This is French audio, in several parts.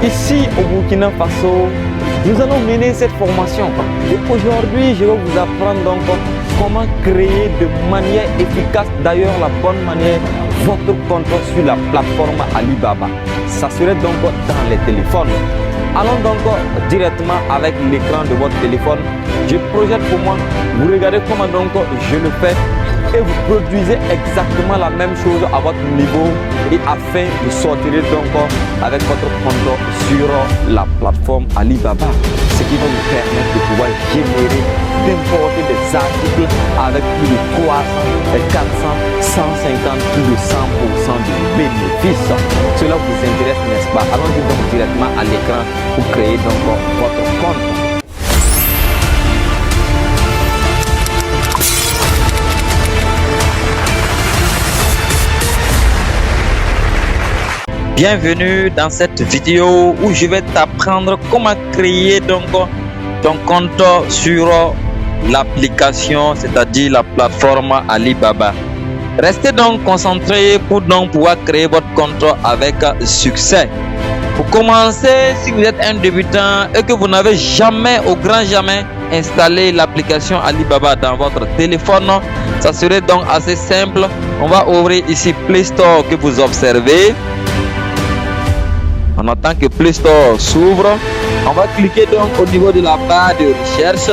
Ici au Burkina Faso, nous allons mener cette formation. Et aujourd'hui, je vais vous apprendre donc comment créer de manière efficace, d'ailleurs la bonne manière, votre compte sur la plateforme Alibaba. Ça serait donc dans les téléphones. Allons donc directement avec l'écran de votre téléphone. Je projette pour moi, vous regardez comment donc je le fais et vous produisez exactement la même chose à votre niveau et afin de sortir donc avec votre compte sur la plateforme Alibaba, ce qui va vous permettre de pouvoir générer, d'importer des articles avec plus de 300, 400, 150, plus de 100% de bénéfices. Cela vous intéresse, n'est-ce pas? Allons-y donc directement à l'écran pour créer donc votre compte. Bienvenue dans cette vidéo où je vais t'apprendre comment créer donc ton compte sur l'application, c'est-à-dire la plateforme Alibaba. Restez donc concentrés pour donc pouvoir créer votre compte avec succès. Pour commencer, si vous êtes un débutant et que vous n'avez jamais, au grand jamais, installé l'application Alibaba dans votre téléphone, ça serait donc assez simple. On va ouvrir ici Play Store que vous observez. En attendant que Play Store s'ouvre, on va cliquer donc au niveau de la barre de recherche.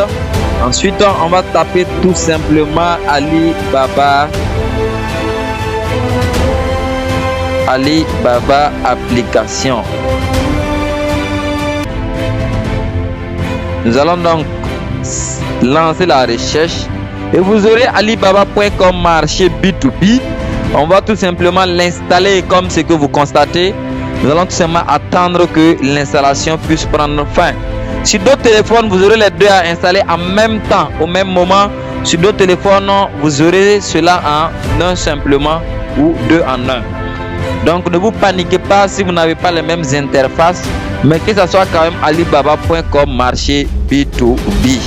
Ensuite, on va taper tout simplement Alibaba. Alibaba application. Nous allons donc lancer la recherche et vous aurez alibaba.com marché B2B. On va tout simplement l'installer comme ce que vous constatez. Nous allons tout simplement attendre que l'installation puisse prendre fin. Sur d'autres téléphones, vous aurez les deux à installer en même temps, au même moment. Sur d'autres téléphones, vous aurez cela en un simplement ou deux en un. Donc ne vous paniquez pas si vous n'avez pas les mêmes interfaces, mais que ce soit quand même alibaba.com marché B2B.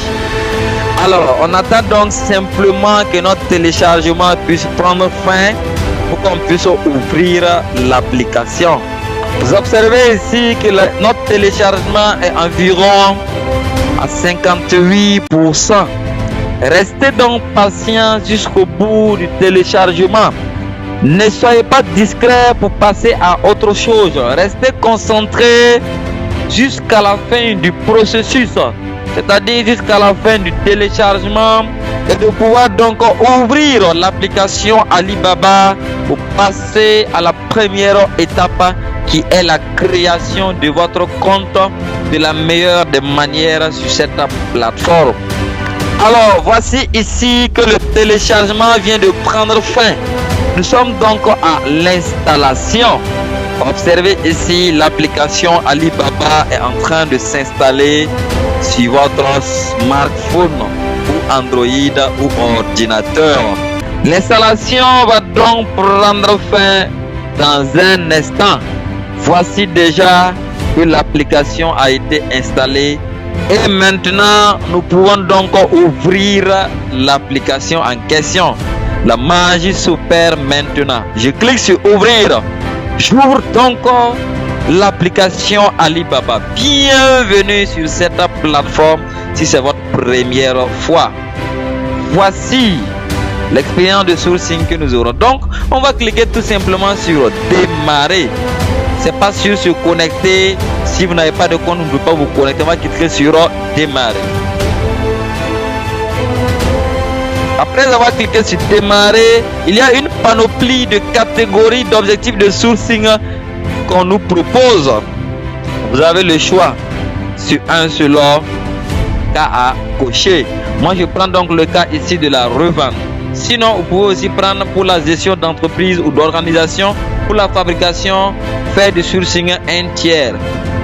Alors, on attend donc simplement que notre téléchargement puisse prendre fin pour qu'on puisse ouvrir l'application. Vous observez ici que notre téléchargement est environ à 58%. Restez donc patient jusqu'au bout du téléchargement. Ne soyez pas discret pour passer à autre chose. Restez concentré jusqu'à la fin du processus, c'est-à-dire jusqu'à la fin du téléchargement, et de pouvoir donc ouvrir l'application Alibaba pour passer à la première étape qui est la création de votre compte de la meilleure des manières sur cette plateforme. Alors voici ici que le téléchargement vient de prendre fin. Nous sommes donc à l'installation. Observez ici, l'application Alibaba est en train de s'installer sur votre smartphone ou Android ou ordinateur. L'installation va donc prendre fin dans un instant. Voici déjà que l'application a été installée et maintenant nous pouvons donc ouvrir l'application en question. La magie s'opère maintenant. Je clique sur ouvrir. J'ouvre donc l'application Alibaba. Bienvenue sur cette plateforme si c'est votre première fois. Voici l'expérience de sourcing que nous aurons. Donc on va cliquer tout simplement sur démarrer. C'est pas sur se connecter. Si vous n'avez pas de compte, vous ne pouvez pas vous connecter. On va cliquer sur démarrer. Après avoir cliqué sur démarrer, il y a une panoplie de catégories d'objectifs de sourcing qu'on nous propose. Vous avez le choix sur un seul cas à cocher. Moi je prends donc le cas ici de la revente. Sinon vous pouvez aussi prendre pour la gestion d'entreprise ou d'organisation, pour la fabrication, faire du sourcing un tiers.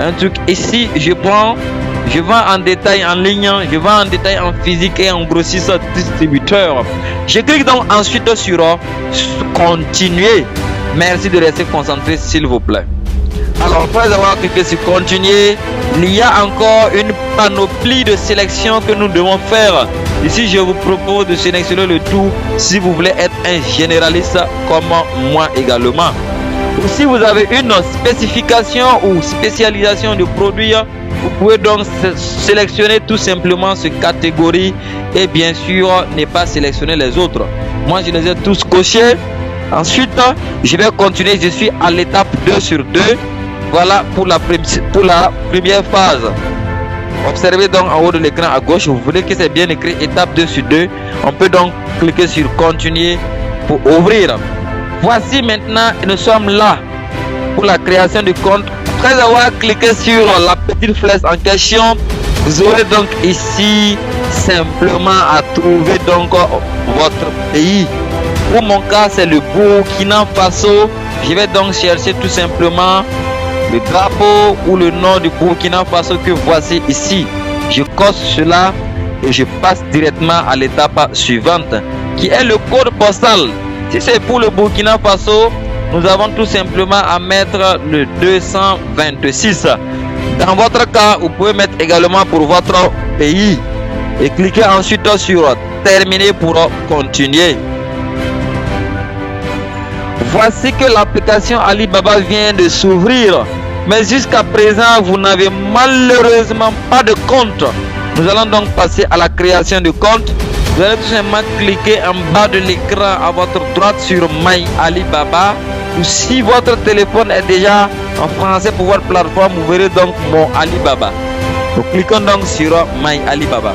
Un truc ici, je vends en détail en ligne, je vends en détail en physique et en grossiste distributeur. Je clique donc ensuite sur continuer. Merci de rester concentré s'il vous plaît. Alors après avoir cliqué sur continuer, il y a encore une panoplie de sélection que nous devons faire. Ici je vous propose de sélectionner le tout si vous voulez être un généraliste comme moi également. Ou si vous avez une spécification ou spécialisation de produit, vous pouvez donc sélectionner tout simplement cette catégorie et bien sûr ne pas sélectionner les autres. Moi je les ai tous cochés. Ensuite je vais continuer, je suis à l'étape 2 sur 2. Voilà pour la première phase. Observez donc en haut de l'écran à gauche, vous voulez que c'est bien écrit étape 2 sur 2. On peut donc cliquer sur continuer pour ouvrir. Voici maintenant, nous sommes là pour la création du compte. Après avoir cliqué sur la petite flèche en question, vous aurez donc ici simplement à trouver donc votre pays. Pour mon cas, c'est le Burkina Faso. Je vais donc chercher tout simplement le drapeau ou le nom du Burkina Faso que voici ici. Je coche cela et je passe directement à l'étape suivante qui est le code postal. Si c'est pour le Burkina Faso, nous avons tout simplement à mettre le 226. Dans votre cas, vous pouvez mettre également pour votre pays et cliquez ensuite sur terminer pour continuer. Voici que l'application Alibaba vient de s'ouvrir, mais jusqu'à présent vous n'avez malheureusement pas de compte. Nous allons donc passer à la création de compte. Vous allez tout simplement cliquer en bas de l'écran à votre droite sur My Alibaba. Ou si votre téléphone est déjà en français pour votre plateforme, vous verrez donc Mon Alibaba. Nous cliquons donc sur My Alibaba.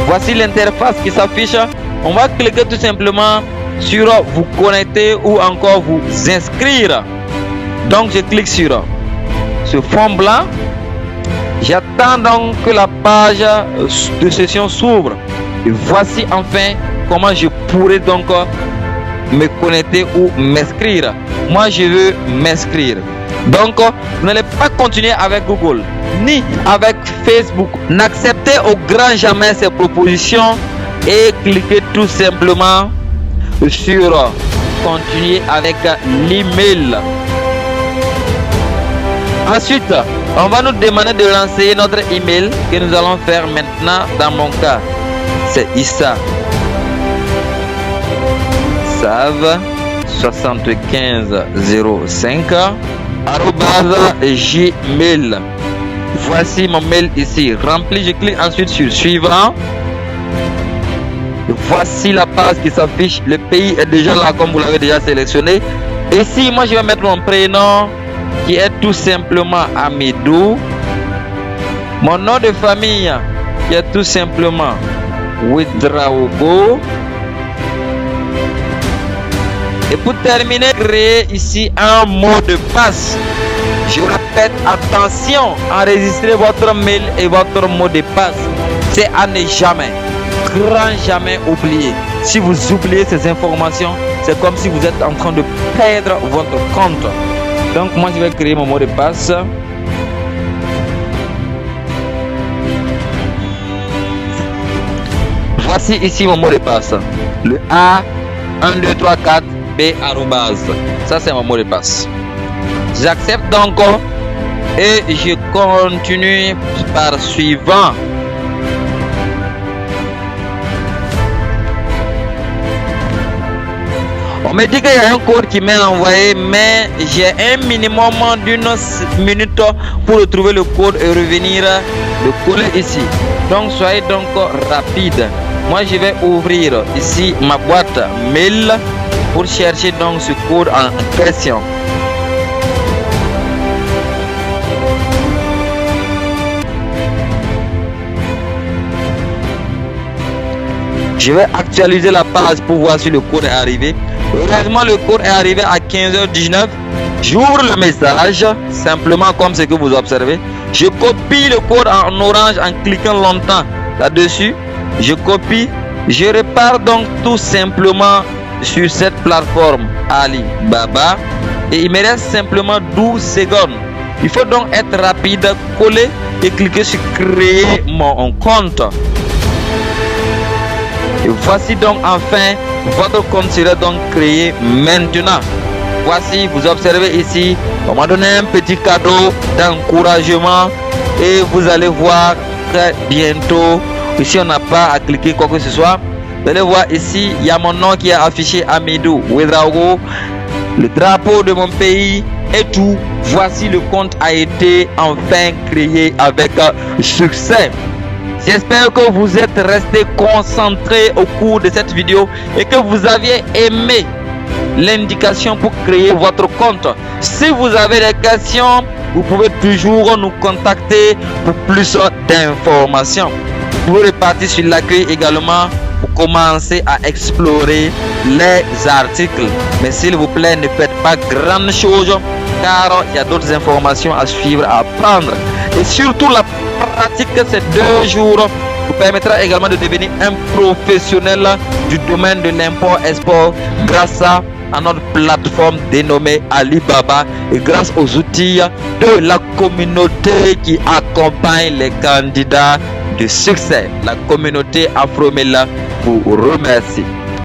Voici l'interface qui s'affiche. On va cliquer tout simplement sur vous connecter ou encore vous inscrire. Donc je clique sur ce fond blanc. J'attends donc que la page de session s'ouvre. Et voici enfin comment je pourrais donc me connecter ou m'inscrire. Moi je veux m'inscrire. Donc vous n'allez pas continuer avec Google ni avec Facebook. N'acceptez au grand jamais ces propositions et cliquez tout simplement sur continuer avec l'email. Ensuite, on va nous demander de lancer notre email que nous allons faire maintenant. Dans mon cas, c'est Issa Save 7505 @gmail. Voici mon mail ici rempli. Je clique ensuite sur suivant. Voici la page qui s'affiche. Le pays est déjà là comme vous l'avez déjà sélectionné. Ici, moi je vais mettre mon prénom qui est tout simplement Amidou. Mon nom de famille qui est tout simplement Ouedraogo. Et pour terminer, créer ici un mot de passe. Je répète, attention, enregistrez votre mail et votre mot de passe. C'est à ne jamais, grand jamais oublier. Si vous oubliez ces informations, c'est comme si vous êtes en train de perdre votre compte. Donc moi je vais créer mon mot de passe. Voici ici mon mot de passe. Le A 1 2 3 4 B arrobase. Ça c'est mon mot de passe. J'accepte donc et je continue par suivant. On me dit qu'il y a un code qui m'est envoyé, mais j'ai un minimum d'une minute pour trouver le code et revenir le coller ici. Donc soyez donc rapide. Moi je vais ouvrir ici ma boîte mail pour chercher donc ce code en question. Je vais actualiser la page pour voir si le code est arrivé. Heureusement, le code est arrivé à 15h19. J'ouvre le message, simplement comme ce que vous observez. Je copie le code en orange en cliquant longtemps là-dessus. Je copie. Je repars donc tout simplement sur cette plateforme Alibaba. Et il me reste simplement 12 secondes. Il faut donc être rapide, coller et cliquer sur créer mon compte. Et voici donc enfin votre compte sera donc créé maintenant. Voici, vous observez ici, on m'a donné un petit cadeau d'encouragement et vous allez voir très bientôt. Ici on n'a pas à cliquer quoi que ce soit. Vous allez voir ici, il y a mon nom qui est affiché, Amidou Ouedraogo. le drapeau de mon pays et tout. Voici le compte a été enfin créé avec succès. J'espère que vous êtes restés concentrés au cours de cette vidéo et que vous aviez aimé l'indication pour créer votre compte. Si vous avez des questions, vous pouvez toujours nous contacter pour plus d'informations. Vous pouvez repartir sur l'accueil également pour commencer à explorer les articles. Mais s'il vous plaît, ne faites pas grand chose car il y a d'autres informations à suivre, à apprendre. Et surtout la pratique ces 2 jours vous permettra également de devenir un professionnel du domaine de l'import-export grâce à notre plateforme dénommée Alibaba et grâce aux outils de la communauté qui accompagne les candidats de succès. La communauté Afromela vous remercie.